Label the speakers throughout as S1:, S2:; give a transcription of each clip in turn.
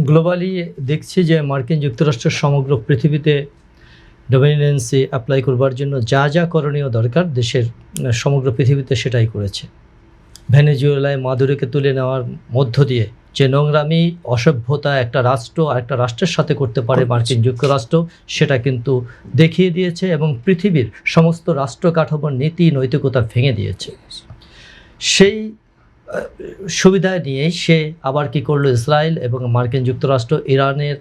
S1: Globally দেখছি যে মার্কিন যুক্তরাষ্ট্র সমগ্র পৃথিবীতে ডমিনেন্সি অ্যাপ্লাই করবার জন্য যা যা করণীয় দরকার দেশের সমগ্র পৃথিবীতে সেটাই করেছে। ভেনেজুয়েলায় মাদুরোকে তুলে নেওয়ার মধ্য দিয়ে যে নোংরামি অসভ্যতা একটা রাষ্ট্র আর একটা রাষ্ট্রের সাথে করতে পারে মার্কিন যুক্তরাষ্ট্র, সেটা কিন্তু দেখিয়ে দিয়েছে এবং পৃথিবীর সমস্ত রাষ্ট্র কাঠামোর নীতি নৈতিকতা ভেঙে দিয়েছে। সেই সুবিধা নিয়েই সে আবার কি করলো, ইসরায়েল এবং মার্কিন যুক্তরাষ্ট্র ইরানের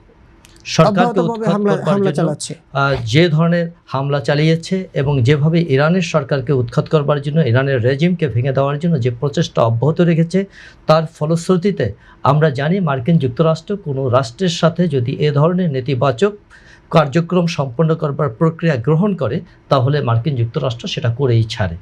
S1: সরকারকে উৎখাত করবার জন্য যে ধরনের হামলা চালিয়েছে এবং যেভাবে ইরানের সরকারকে উৎখাত করবার জন্য, ইরানের রেজিমকে ভেঙে দেওয়ার জন্য যে প্রচেষ্টা অব্যাহত রেখেছে, তার ফলশ্রুতিতে আমরা জানি মার্কিন যুক্তরাষ্ট্র কোনো রাষ্ট্রের সাথে যদি এ ধরনের নেতিবাচক কার্যক্রম সম্পন্ন করবার প্রক্রিয়া গ্রহণ করে, তাহলে মার্কিন যুক্তরাষ্ট্র সেটা করেই ছাড়ে।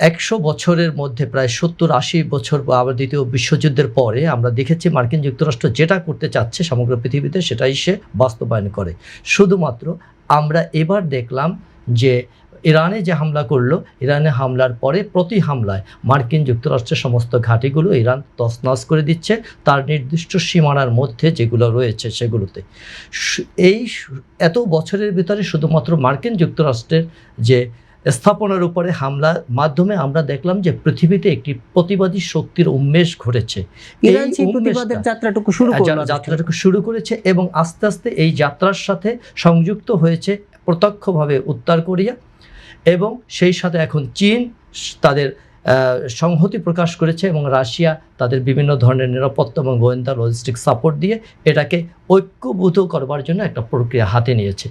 S1: 100 বছরের মধ্যে প্রায় 70-80 বছর বা আবার দ্বিতীয় বিশ্বযুদ্ধের পরে আমরা দেখেছি মার্কিন যুক্তরাষ্ট্র যেটা করতে চাচ্ছে সমগ্র পৃথিবীতে সেটাই সে বাস্তবায়ন করে। শুধুমাত্র আমরা এবার দেখলাম যে ইরানে যে হামলা করলো, ইরানে হামলার পরে প্রতি হামলায় মার্কিন যুক্তরাষ্ট্রের সমস্ত ঘাঁটিগুলো ইরান তছনছ করে দিচ্ছে তার নির্দিষ্ট সীমানার মধ্যে যেগুলো রয়েছে সেগুলোতে। এই এত বছরের ভিতরে শুধুমাত্র মার্কিন যুক্তরাষ্ট্রের যে স্থাপনার উপরে হামলার মাধ্যমে আমরা দেখলাম যে পৃথিবীতে একটি প্রতিবাদী শক্তির উন্মেষ ঘটেছে।
S2: যাত্রাটুকু
S1: শুরু করেছে এবং আস্তে আস্তে এই যাত্রার সাথে সংযুক্ত হয়েছে প্রত্যক্ষভাবে উত্তর কোরিয়া এবং সেই সাথে এখন চীন তাদের সংহতি প্রকাশ করেছে এবং রাশিয়া তাদের বিভিন্ন ধরনের নিরাপত্তা এবং গোয়েন্দা লজিস্টিক সাপোর্ট দিয়ে এটাকে ঐক্যবদ্ধ করবার জন্য একটা প্রক্রিয়া হাতে নিয়েছে।